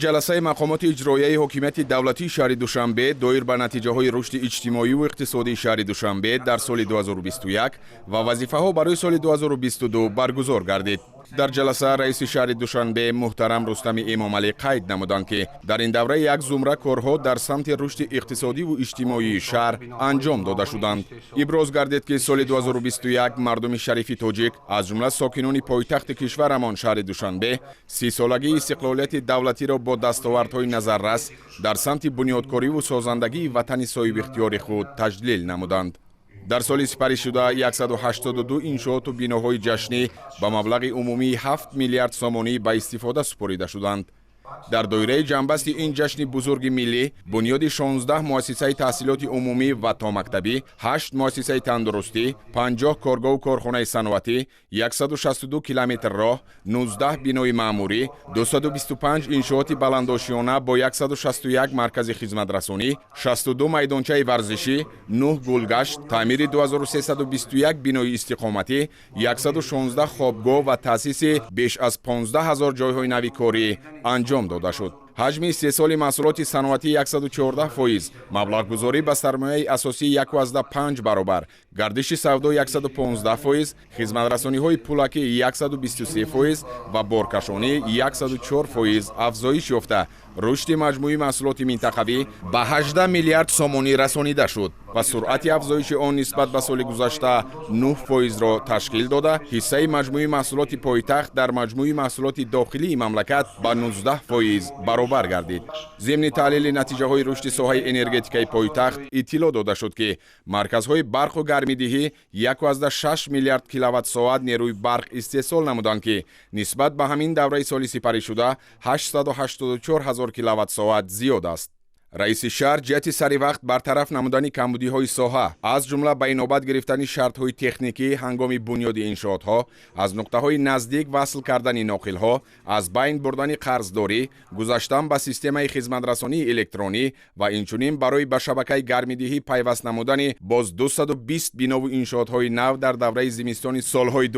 جلسه مقامات اجرایی حکومت دولتی شهر دوشنبه دایر به نتیجه های رشد اجتماعی و اقتصادی شهر دوشنبه در سال 2021 و وظیفه ها برای سال 2022 برگزار گردید. در جلسه رئیس شهر دوشنبه محترم رستم امامعلی قید نمودند که در این دوره یک زمره کارها در سمت رشد اقتصادی و اجتماعی شهر انجام داده شدند. ابراز گردید که سال 2021 مردم شریف تاجیک از جمله ساکنان پایتخت کشورمان شهر دوشنبه 30 سالگی استقلالیت دولتی را با دستاوردهای نظررس در سمت بنیادکاری و سازندگی وطن صاحب اختیار خود تجلیل نمودند. در سال سپری شده 182 انشاءات و بناهای جشنی با مبلغ عمومی 7 میلیارد سامانی به استفاده سپرده شدند. در دایره جنبست این جشن بزرگ ملی بنیاد 16 مؤسسه تحصیلات عمومی و تا مکتبی، 8 مؤسسه تندرستی، 50 کارگاه و کارخانه صنعتی، 162 کیلومتر راه، 19 بنای معموری، 225 انشاءات بلندآشیانه با 161 مرکز خدمت رسانی، 62 میدانچه ورزشی، 9 گلگشت، تعمیر 2321 بنای استقامتی، 116 خوابگاه و تأسیس بیش از 15000 جایهای نوی کاری انجام داده شد. حجم استحصال محصولات صنعتی 114%، مبلغ گذاری به سرمایه اساسی 1.5 برابر، گردش سودا 115%، خدمت رسانی های پولکی 123% و بارکشانی 104% افزایش یافته رشد مجموعی محصولات منطقوی به 18 میلیارد سامانی رسانیده شد و سرعت افزایش آن نسبت به سال گذشته 9% را تشکیل داده. حصه مجموعی محصولات پایتخت در مجموعی محصولات داخلی مملکت به 19% برابر گردید. ضمن تحلیل نتیجه های رشد ساحه انرژتیکی پایتخت اطلاع داده شد که مرکزهای برق و گرمایدهی 1.6 میلیارد کیلووات ساعت نیروی برق استحصال نمودند که نسبت به همین دوره سال سپری شده 884,000 کیلووات ساعت زیاد است. رئیس شهر جهت سری وقت برطرف نمودن کمبودی های ساحه از جمله به نوبت گرفتن شرط های تکنیکی هنگام بنیاد انشاءات ها، از نقطه های نزدیک وصل کردن ناقل ها، از بین بردن قرضداری، گذاشتن به سیستم خدمت رسانی الکترونی و اینچنین برای به شبکه گرمایدهی پیوست نمودن باز 220 بنا و انشاءات های نو در دوره زمستان سالهای 2022-2023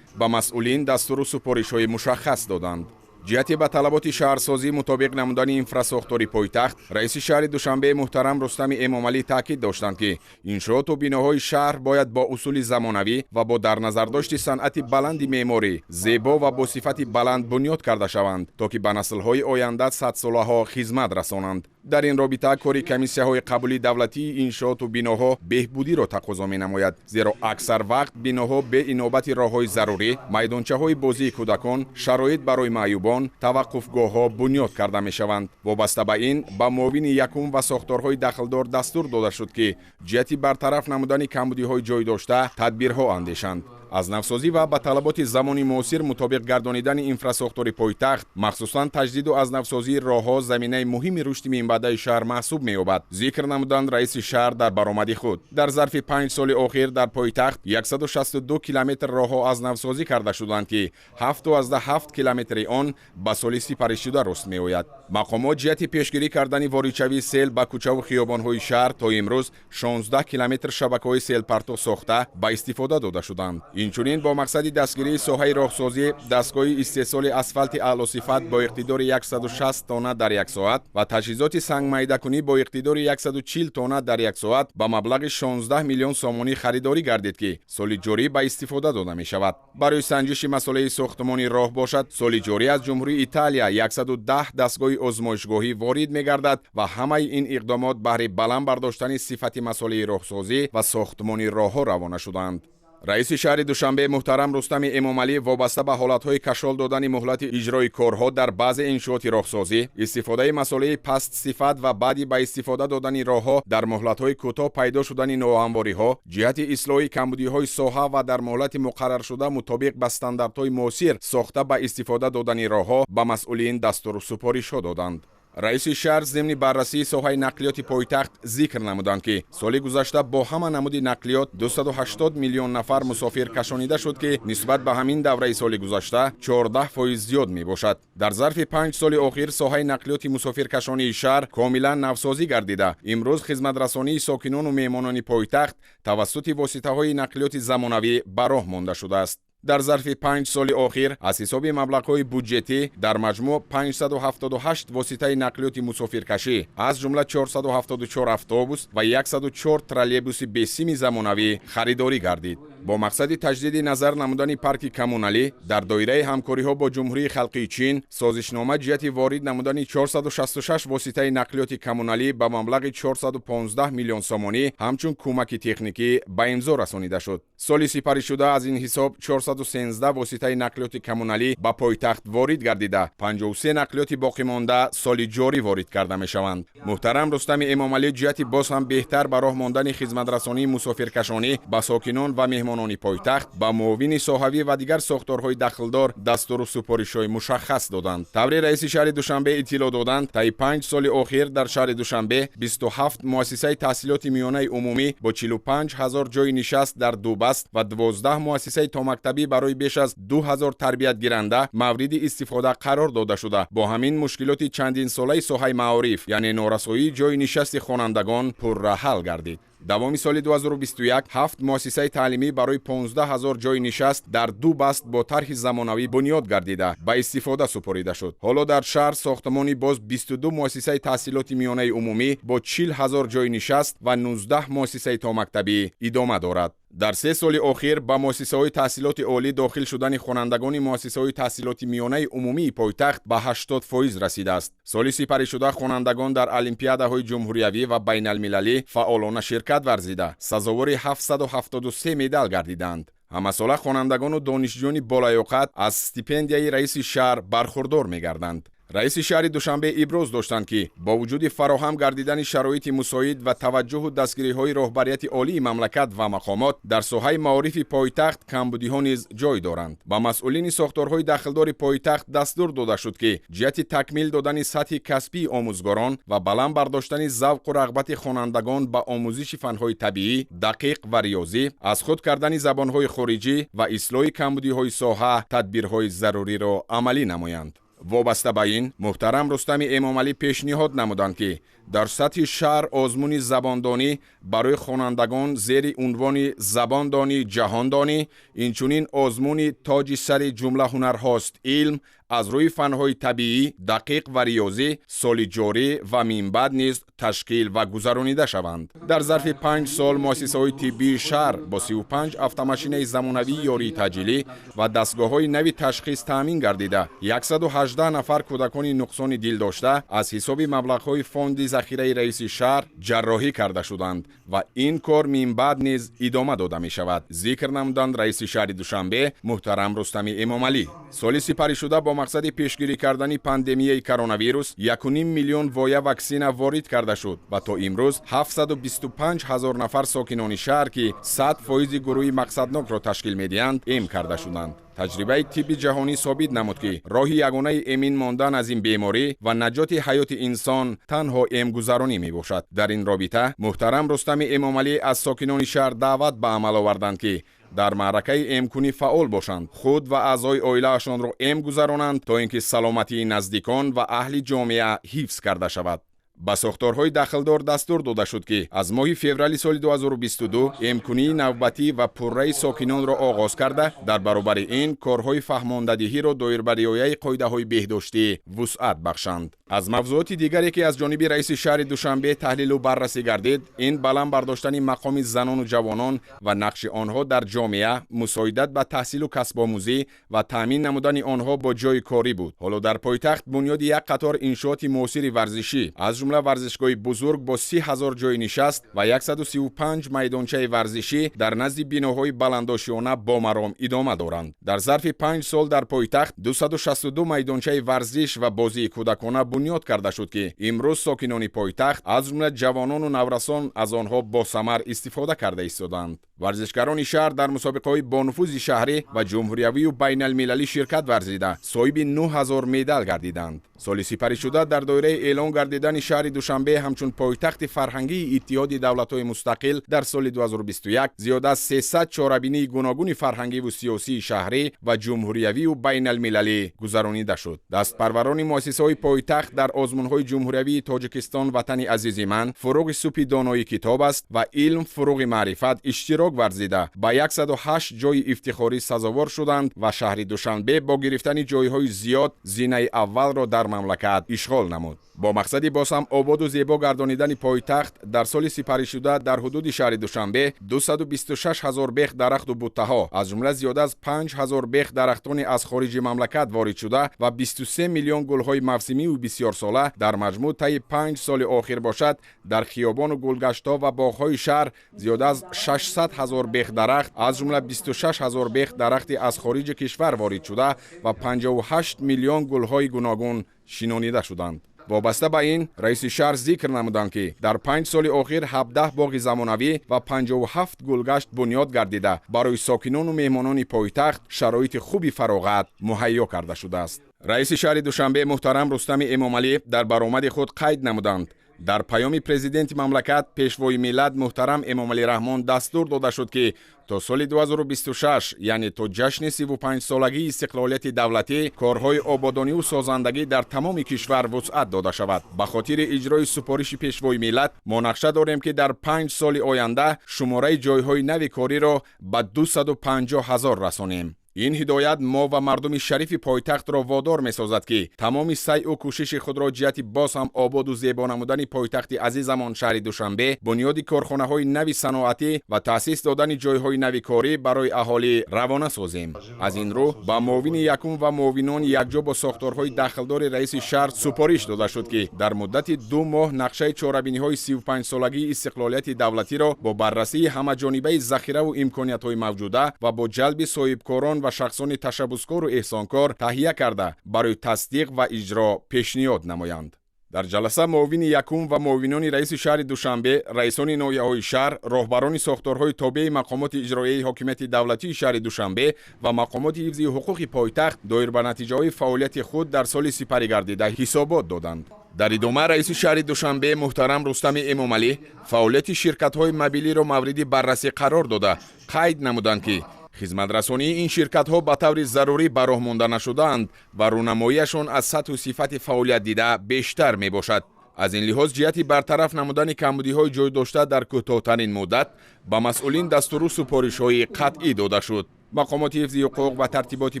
به مسئولین دستور و سپارش های مشخص دادند. جهت به طلبات شهرسازی مطابق نمودن انفراساختاری پایتخت، رئیس شهر دوشنبه محترم رستم امامعلی تاکید داشتند که انشاءات و بناهای شهر باید با اصول زمانوی و با در نظر داشت صنعت بلند معماری زیبا و با صفت بلند بنیاد کرده شوند تا که به نسل‌های آینده 100 ساله ها خدمت رسانند. در این رابطه کاری کمیسیه های قبولی دولتی انشاءات و بناها بهبودی را تقاضا می نماید، زیرا اکثر وقت بناها به انابت راههای ضروری، میدانچه های بازی کودکان، شرایط برای معیوبان، توقفگاه ها بنیاد کرده می شوند. وابسته به این به معاون یکم و ساختارهای دخلدار دستور داده شد که جهت برطرف نمودن کمبودی های جای داشته تدبیرها اندیشند. از نوسازی و به طلبات زمانی معاصر مطابق گردانیدن انفراساختار پایتخت، مخصوصا تجدید و از نوسازی راهها زمینه مهم رشد منبع شهر محسوب می‌یابد. ذکر نمودند رئیس شهر در برآمد خود. در ظرف 5 سال اخیر در پایتخت 162 کیلومتر راهها از نوسازی کرده شدند که 7 کیلومتر آن به سال سپری شده راست می‌آید. مقامات جهت پیشگیری کردن واریدشوی سیل به کوچه و خیابان‌های شهر تا امروز 16 کیلومتر شبکه‌های سیل پرتو ساخته به استفاده داده شدند. اینچنین با مقصد دستگیری ساحه راهسازی دستگاه استحصال اسفالت اعلی صفت با اقتدار 160 تن در یک ساعت و تجهیزات سنگ میده کنی با اقتدار 140 تن در یک ساعت به مبلغ 16 میلیون سامانی خریداری گردید که سال جاری به استفاده داده می شود. برای سنجش مسئله ساختمانی راه باشد، سال جاری از جمهوری ایتالیا 110 دستگاه آزمایشگاهی وارد می گردد و همه این اقدامات برای بلند برداشتن صفت مسئله راهسازی و ساختمانی راهها روانه شدند. رئیس شهر دوشنبه محترم رستم امامعلی وابسته به حالتهای کشال دادن مهلت اجرای کارها در بعض انشاءات راهسازی، استفاده مسئله پست صفت و بعدی به استفاده دادن راهها در مهلت‌های کوتاه پیدا شدن نوآماری‌ها، جهت اصلاح کمبودی‌های ساحه و در مهلت مقرر شده مطابق به استانداردهای معاصر ساخته به استفاده دادن راهها به مسئولین دستور و سپارش دادند. رئیس شهر ضمن بررسی ساحه نقلیات پایتخت ذکر نمودند که سال گذشته با همه نمود نقلیات 280 میلیون نفر مسافر کشانیده شد که نسبت به همین دوره سال گذشته 14% زیاد می باشد. در ظرف 5 سال اخیر ساحه نقلیات مسافرکشانی شهر کاملا نوسازی گردیده. امروز خدمت رسانی ساکنان و مهمانان پایتخت توسط واسطه های نقلیات زمانوی به راه مانده شده است. дар зарфи 5 соли охир аз ҳисоби маблағҳои буҷетӣ дар маҷмӯъ 578 воситаи нақлиёти мусофиркашӣ аз ҷумла 474 автобус ва 104 троллейбуси бесими замонавӣ харидорӣ гардид. бо мақсади таҷдиди назар намудани парки коммуналӣ дар доираи ҳамкориҳо бо ҷумҳурии халқии чин созишнома ҷиҳати ворид намудани 466 воситаи нақлиёти коммуналӣ ба маблағи 415 миллион сомонӣ ҳамчун кӯмаки техникӣ ба имзо расонида шуд. соли сипаришуда аз ин ҳисоб 413 воситаи нақлиёти коммуналӣ ба пойтахт ворид гардида 53 нақлиёти боқимонда соли ҷорӣ ворид карда мешаванд. муҳтарам Рустами Эмомалӣ ҷиҳати боз ҳам беҳтар ба роҳ мондани хизматрасонии мусофиркашонӣ ба сокинони ва меҳмонони пойтахт ба муовини соҳавӣ ва дигар сохторҳои дахлдор дастуру супоришҳои мушаххас доданд. таври раиси шаҳри Душанбе иттилоъ доданд, таи 5 соли охир дар шаҳри Душанбе 27 муассисаи таҳсилоти миёнаи умумӣ бо 45 000 ҷойи нишаст дар дубаст ва 12 муассисаи томактабӣ барои беш аз 2000 тарбиятгиранда мавриди истифода қарор дода шуда бо ҳамин мушкилоти чандинсолаи соҳаи маориф яъне норасоии ҷойи нишасти хонандагон пурра ҳал гардид. давоми соли 2021 7 муассисаи таълимӣ барои 15 000 ҷойи нишаст дар ду баст бо тарҳи замонавӣ бунёд гардида ба истифода супорида шуд. ҳоло дар шаҳр сохтмони боз 22 муассисаи таҳсилоти миёнаи умумӣ бо 40 000 ҷойи нишаст ва 19 муассисаи томактабӣ идома дорад. дар 3 соли охир ба муассисаҳои таҳсилоти олӣ дохил шудани хонандагони муассисаҳои таҳсилоти миёнаи умумии пойтахт ба 80% расидааст. соли сипаришуда хонандагон дар олимпиадаҳои ҷумҳуриявӣ ва байналмилалӣ фаъолона ширкат варзида сазовори 773 медал гардиданд. ҳамасола хонандагону донишҷӯёни болаёқат аз стипендияи раиси шаҳр бархурдор мегарданд. раиси шаҳри Душанбе иброз доштанд ки бо вуҷуди фароҳам гардидани шароити мусоид ва таваҷҷӯҳу дастгириҳои роҳбарияти олии мамлакат ва мақомот дар соҳаи маорифи пойтахт камбудиҳо низ ҷой доранд. ба масъулини сохторҳои дахлдори пойтахт дастур дода шуд ки ҷиҳати такмил додани сатҳи касбии омӯзгорон ва баланд бардоштани завқу рағбати хонандагон ба омӯзиши фанҳои табиӣ, дақиқ ва риёзӣ, аз худ кардани забонҳои хориҷӣ ва ислоҳи камбудиҳои соҳа тадбирҳои заруриро амалӣ намоянд. вобаста ба ин муҳтарам Рустами Эмомалӣ пешниҳод намуданд ки дар сатҳи шаҳр озмуни забондонӣ барои хонандагон зери унвони забондонӣ ҷаҳондонӣ инчунин озмуни тоҷи сари ҷумла ҳунарҳост илм аз рӯи фанҳои табиӣ, дақиқ ва риёзӣ соли ҷорӣ ва минбаъд низ ташкил ва гузаронида шаванд. дар зарфи 5 сол муассисаҳои тиббии шаҳр бо 35 автомашинаи замонавии ёрии таъҷилӣ ва дастгоҳҳои нави ташхис таъмин гардида 118 нафар кӯдакони нуқсони дил дошта аз ҳисоби маблағҳои фонди захираи раиси шаҳр ҷарроҳӣ карда шуданд ва ин кор минбаъд низ идома дода мешавад. зикр намуданд раиси шаҳри Душанбе муҳтарам Рустами Эмомалӣ. соли сипаришуда бо мақсади пешгирӣ кардани пандемияи коронавирус 1.5 миллион воя ваксина ворид карда шуд ва то имрӯз 725 000 нафар сокинони шаҳр ки 100% гурӯҳи мақсаднокро ташкил медиҳанд эм карда шуданд. таҷрибаи тибби ҷаҳонӣ собит намуд ки роҳи ягонаи эмин мондан аз ин беморӣ ва наҷоти ҳаёти инсон танҳо эмгузаронӣ мебошад. дар ин робита муҳтарам Рустами Эмомалӣ аз сокинони шаҳр даъват ба амал оварданд ки дар маъракаи эмкунӣ фаъол бошанд, худ ва аъзои оилаашонро эм гузаронанд то ин ки саломатии наздикон ва аҳли ҷомеа ҳифз карда шавад. ба сохторҳои дахлдор дастур дода шуд ки аз моҳи феврали соли 2022 эмкунии навбатӣ ва пурраи сокинонро оғоз карда дар баробари ин корҳои фаҳмондадиҳиро доир ба риояи қоидаҳои беҳдоштӣ вусъат бахшанд. аз мавзӯоти дигаре ки аз ҷониби раиси шаҳри Душанбе таҳлилу баррасӣ гардид, ин баланд бардоштани мақоми занону ҷавонон ва нақши онҳо дар ҷомеа, мусоидат ба таҳсилу касбомӯзӣ ва таъмин намудани онҳо бо ҷойи корӣ буд. ҳоло дар пойтахт бунёди як қатор иншооти муосири варзишӣ аз ҷумла варзишгоҳи бузург бо 30 000 ҷойи нишаст ва 135 майдончаи варзишӣ дар назди биноҳои баландошиёна бомаром идома доранд. дар зарфи 5 сол дар пойтахт 262 майдончаи варзиш ва бозии кӯдакона бунёд карда шуд ки имрӯз сокинони пойтахт аз ҷумла ҷавонону наврасон аз онҳо босамар истифода карда истоданд. варзишгарони шаҳр дар мусобиқаҳои бонуфузи шаҳрӣ ва ҷумҳуриявию байналмилалӣ ширкат варзида соҳиби 9000 медал гардиданд. соли сипаришуда дар доираи эълон гардидани шаҳри Душанбе ҳамчун пойтахти фарҳангии иттиҳоди давлатҳои мустақил дар соли 2021 зиёда аз 300 чорабинии гуногуни фарҳангиву сиёсии шаҳрӣ ва ҷумҳуриявию байналмилалӣ гузаронида шуд. дастпарварони муассисаҳои пойтахт дар озмунҳои ҷумҳуриявии тоҷикистон ватани азизи ман фуруғи субҳи донои китоб аст ва илм фуруғи маърифат иштирок иштирок варзида ба 108 ҷойи ифтихорӣ сазовор шуданд ва шаҳри Душанбе бо гирифтани ҷойҳои зиёд зинаи аввалро дар мамлакат ишғол намуд. бо мақсади боз ҳам ободу зебо гардонидани пойтахт дар соли сипаришуда дар ҳудуди шаҳри Душанбе 226 000 бех дарахту буттаҳо аз ҷумла зиёда аз 5 000 бех дарахтони аз хориҷи мамлакат ворид шуда ва 23 миллион гулҳои мавсимию бисёрсола дар маҷмӯъ таи 5 соли охир бошад дар хиёбону гулгаштҳо ва боғҳои шаҳр зиёда аз 600 000 бех дарахт аз ҷумла 26 000 бех дарахти аз хориҷи кишвар ворид шуда ва 58 миллион гулҳои гуногун шинонида шуданд. вобаста ба ин раиси шаҳр зикр намуданд ки дар 5 соли охир 17 боғи замонавӣ ва 57 гулгашт бунёд гардида барои сокинону меҳмонони пойтахт шароити хуби фароғат муҳайё карда шудааст. раиси шаҳри Душанбе муҳтарам Рустами Эмомалӣ дар баромади худ қайд намуданд: дар паёми президенти мамлакат пешвои миллат муҳтарам Эмомалӣ Раҳмон дастур дода шуд ки то соли 2026 яъне то ҷашни 35-солагии истиқлолияти давлатӣ корҳои ободониву созандагӣ дар тамоми кишвар вусъат дода шавад. ба хотири иҷрои супориши пешвои миллат мо нақша дорем ки дар 5 соли оянда шумораи ҷойҳои нави кориро ба 250 000 расонем. ин ҳидоят мо ва мардуми шарифи пойтахтро водор месозад ки тамоми сайъу кӯшиши худро ҷиҳати боз ҳам ободу зебо намудани пойтахти азизамон шаҳри Душанбе, бунёди корхонаҳои нави саноатӣ ва таъсис додани ҷойҳои нави корӣ барои аҳолӣ равона созем. аз ин рӯ ба муовини якум ва муовинони якҷо бо сохторҳои дахлдори раиси шаҳр супориш дода шуд ки дар муддати 2 моҳ нақшаи чорабиниҳои 35-солагии истиқлолияти давлатиро бо баррасии ҳамаҷонибаи захираву имкониятҳои мавҷуда ва бо ҷалби соҳибкорон ва шахсони ташаббускору эҳсонкор таҳия карда барои тасдиқ ва иҷро пешниҳод намоянд. дар ҷаласа муовини якум ва муовинони раиси шаҳри Душанбе, раисони ноҳияҳои шаҳр, роҳбарони сохторҳои тобеи мақомоти иҷроияи ҳокимияти давлатии шаҳри Душанбе ва мақомоти ҳифзи ҳуқуқи пойтахт доир ба натиҷаҳои фаъолияти худ дар соли сипарӣ гардида ҳисобот доданд. дар идома раиси шаҳри Душанбе муҳтарам Рустами Эмомалӣ фаъолияти ширкатҳои мобилиро мавриди баррасӣ қарор дода қайд намуданд ки хизматрасонии ин ширкатҳо ба таври зарурӣ ба роҳ монда нашудаанд ва рӯнамоияшон аз сатҳу сифати фаъолият дида бештар мебошад. аз ин лиҳоз ҷиҳати бартараф намудани камбудиҳои ҷойдошта дар кӯтоҳтарин муддат ба масъулин дастуру супоришҳои қатъӣ дода шуд. мақомоти ҳифзи ҳуқуқ ва тартиботи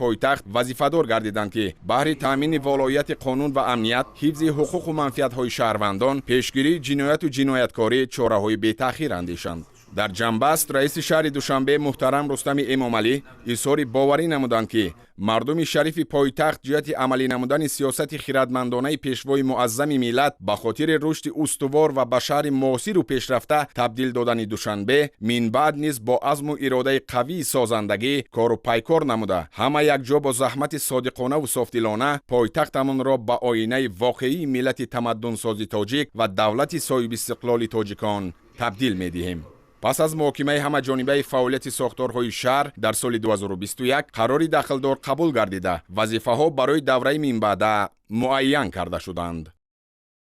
пойтахт вазифадор гардиданд ки баҳри таъмини волояти қонун ва амният, ҳифзи ҳуқуқу манфиатҳои шаҳрвандон, пешгирии ҷинояту ҷинояткорӣ чораҳои бетаъхир андешанд. дар ҷанбаст раиси шаҳри Душанбе муҳтарам Рустами Эмомалӣ изҳори боварӣ намуданд ки мардуми шарифи пойтахт ҷиҳати амалӣ намудани сиёсати хиратмандонаи пешвои муаззами миллат ба хотири рушди устувор ва ба шаҳри муосиру пешрафта табдил додани Душанбе минбаъд низ бо азму иродаи қавии созандагӣ кору пайкор намуда ҳама якҷо бо заҳмати содиқонаву софдилона пойтахтамонро ба оинаи воқеии миллати тамаддунсози тоҷик ва давлати соҳибистиқлоли тоҷикон табдил медиҳем. пас аз муҳокимаи ҳамаҷонибаи фаъолияти сохторҳои шаҳр дар соли 2021 қарори дахлдор қабул гардида вазифаҳо барои давраи минбаъда муайян карда шуданд.